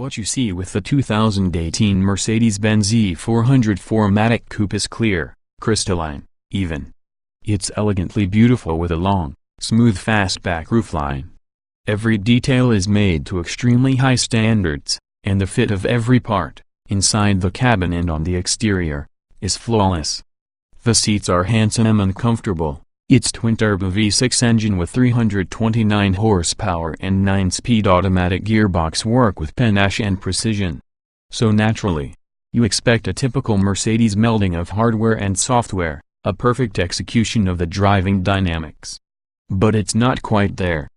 What you see with the 2018 Mercedes-Benz E400 4MATIC Coupe is clear, crystalline, even. It's elegantly beautiful with a long, smooth fastback roofline. Every detail is made to extremely high standards, and the fit of every part, inside the cabin and on the exterior, is flawless. The seats are handsome and comfortable. Its twin-turbo V6 engine with 329 horsepower and 9-speed automatic gearbox work with panache and precision. So naturally, you expect a typical Mercedes melding of hardware and software, a perfect execution of the driving dynamics. But it's not quite there.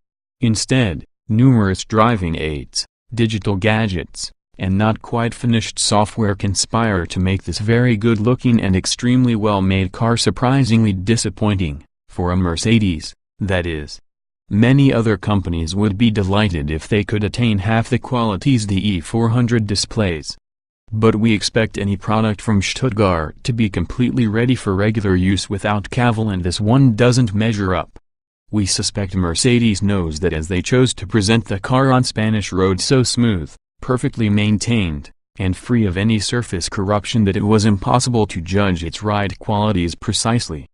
Instead, numerous driving aids, digital gadgets, and not quite finished software conspire to make this very good-looking and extremely well-made car surprisingly disappointing. For a Mercedes, that is. Many other companies would be delighted if they could attain half the qualities the E400 displays. But we expect any product from Stuttgart to be completely ready for regular use without cavil, and this one doesn't measure up. We suspect Mercedes knows that, as they chose to present the car on Spanish roads so smooth, perfectly maintained, and free of any surface corruption, that it was impossible to judge its ride qualities precisely.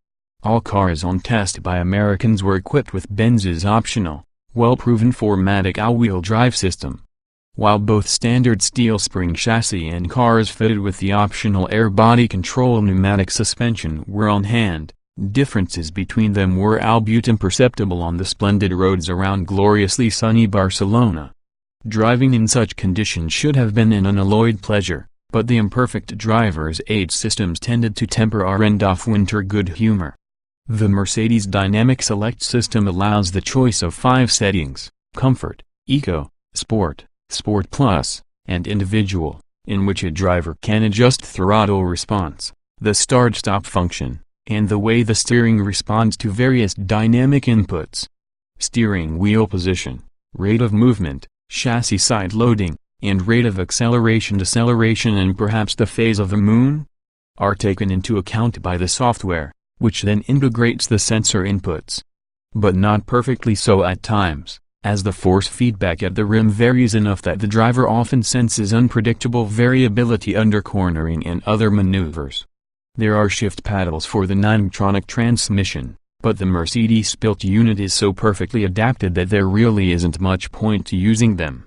All cars on test by Americans were equipped with Benz's optional, well-proven 4MATIC all-wheel drive system. While both standard steel spring chassis and cars fitted with the optional air body control pneumatic suspension were on hand, differences between them were albeit imperceptible on the splendid roads around gloriously sunny Barcelona. Driving in such conditions should have been an unalloyed pleasure, but the imperfect driver's aid systems tended to temper our end-of-winter good humor. The Mercedes Dynamic Select system allows the choice of 5 settings: Comfort, Eco, Sport, Sport Plus, and Individual, in which a driver can adjust throttle response, the start-stop function, and the way the steering responds to various dynamic inputs. Steering wheel position, rate of movement, chassis side loading, and rate of acceleration-deceleration, and perhaps the phase of the moon, are taken into account by the software, which then integrates the sensor inputs. But not perfectly so at times, as the force feedback at the rim varies enough that the driver often senses unpredictable variability under cornering and other maneuvers. There are shift paddles for the Nymptronic transmission, but the Mercedes-built unit is so perfectly adapted that there really isn't much point to using them.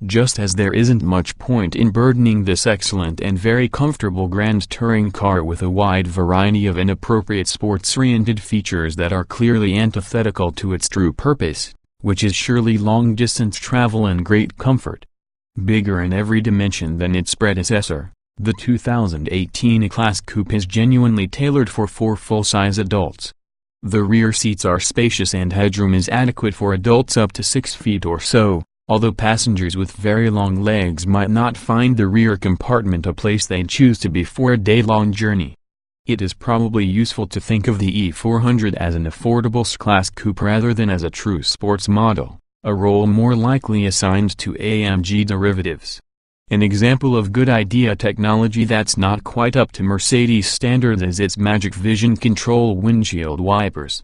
Just as there isn't much point in burdening this excellent and very comfortable grand touring car with a wide variety of inappropriate sports-oriented features that are clearly antithetical to its true purpose, which is surely long-distance travel and great comfort. Bigger in every dimension than its predecessor, the 2018 E-Class Coupe is genuinely tailored for 4 full-size adults. The rear seats are spacious and headroom is adequate for adults up to 6 feet or so, although passengers with very long legs might not find the rear compartment a place they'd choose to be for a day-long journey. It is probably useful to think of the E400 as an affordable S-Class coupe rather than as a true sports model, a role more likely assigned to AMG derivatives. An example of good idea technology that's not quite up to Mercedes standards is its Magic Vision Control windshield wipers.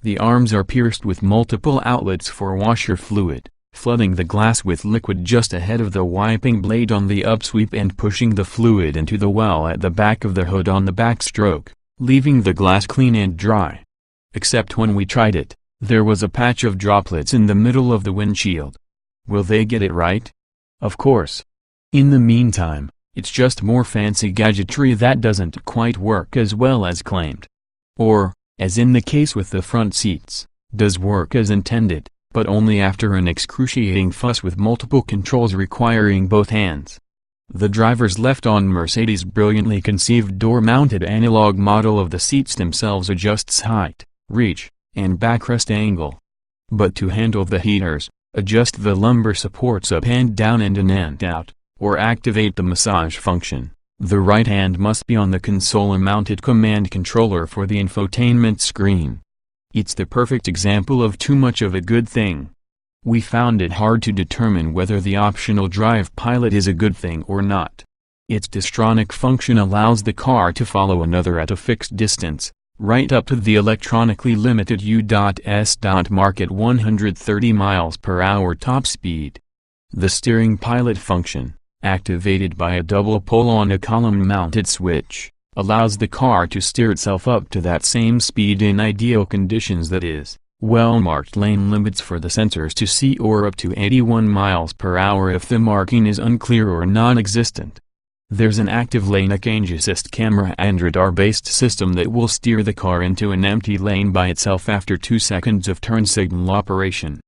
The arms are pierced with multiple outlets for washer fluid, flooding the glass with liquid just ahead of the wiping blade on the upsweep and pushing the fluid into the well at the back of the hood on the backstroke, leaving the glass clean and dry. Except when we tried it, there was a patch of droplets in the middle of the windshield. Will they get it right? Of course. In the meantime, it's just more fancy gadgetry that doesn't quite work as well as claimed. Or, as in the case with the front seats, does work as intended, but only after an excruciating fuss with multiple controls requiring both hands. The driver's left-on Mercedes' brilliantly conceived door-mounted analog model of the seats themselves adjusts height, reach, and backrest angle. But to handle the heaters, adjust the lumbar supports up and down and in and out, or activate the massage function, the right hand must be on the console-mounted command controller for the infotainment screen. It's the perfect example of too much of a good thing. We found it hard to determine whether the optional drive pilot is a good thing or not. Its distronic function allows the car to follow another at a fixed distance, right up to the electronically limited U.S. mark at 130 miles per hour top speed. The steering pilot function, activated by a double pull on a column-mounted switch, allows the car to steer itself up to that same speed in ideal conditions, that is, well-marked lane limits for the sensors to see, or up to 81 miles per hour if the marking is unclear or non-existent. There's an active lane change assist camera and radar-based system that will steer the car into an empty lane by itself after 2 seconds of turn signal operation.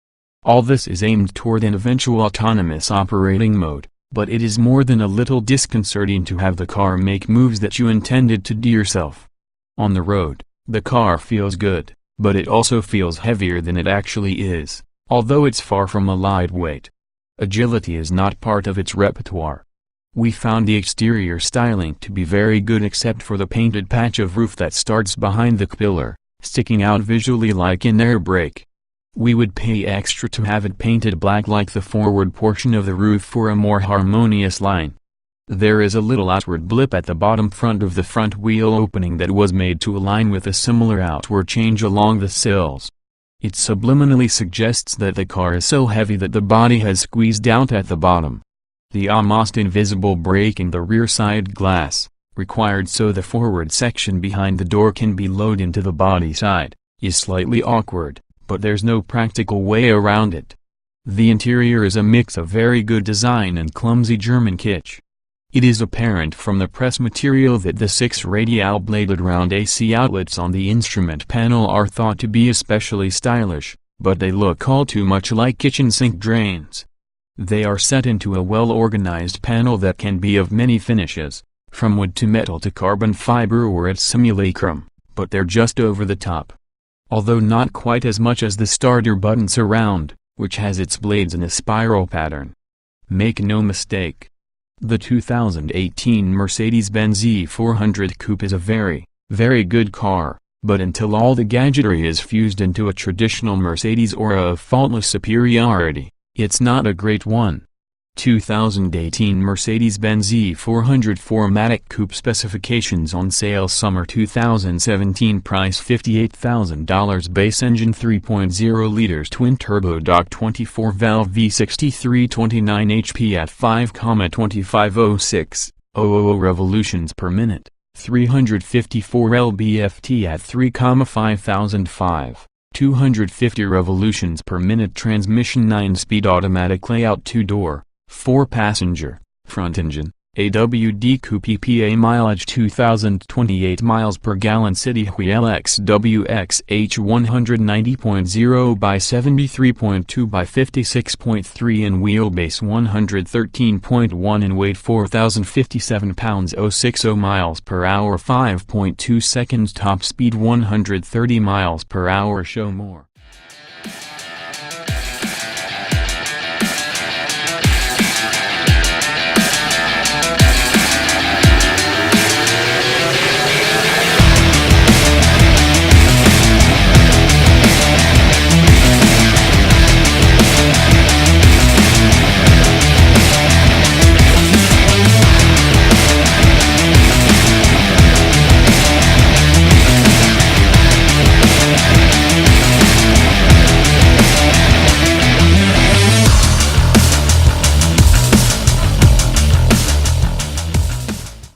All this is aimed toward an eventual autonomous operating mode, but it is more than a little disconcerting to have the car make moves that you intended to do yourself. On the road, the car feels good, but it also feels heavier than it actually is, although it's far from a lightweight. Agility is not part of its repertoire. We found the exterior styling to be very good except for the painted patch of roof that starts behind the pillar, sticking out visually like an air brake. We would pay extra to have it painted black like the forward portion of the roof for a more harmonious line. There is a little outward blip at the bottom front of the front wheel opening that was made to align with a similar outward change along the sills. It subliminally suggests that the car is so heavy that the body has squeezed out at the bottom. The almost invisible break in the rear side glass, required so the forward section behind the door can be lowered into the body side, is slightly awkward, but there's no practical way around it. The interior is a mix of very good design and clumsy German kitsch. It is apparent from the press material that the 6 radial bladed round AC outlets on the instrument panel are thought to be especially stylish, but they look all too much like kitchen sink drains. They are set into a well-organized panel that can be of many finishes, from wood to metal to carbon fiber or its simulacrum, but they're just over the top. Although not quite as much as the starter button surround, which has its blades in a spiral pattern. Make no mistake. The 2018 Mercedes-Benz E400 Coupe is a very, very good car, but until all the gadgetry is fused into a traditional Mercedes aura of faultless superiority, it's not a great one. 2018 Mercedes-Benz E400 4MATIC Coupe specifications on sale summer 2017 price $58,000 base engine 3.0 liters twin turbo dock 24 valve V60 329 HP at 5,2506, 000 revolutions per minute, 354 lb-ft at 3,5005. 250 revolutions per minute transmission 9-speed automatic layout 2-door, 4-passenger, front engine, AWD Coupe EPA mileage 2,028 miles per gallon city wheel XWXH 190.0 by 73.2 by 56.3 in wheelbase 113.1 in weight 4,057 pounds 060 miles per hour 5.2 seconds top speed 130 miles per hour show more.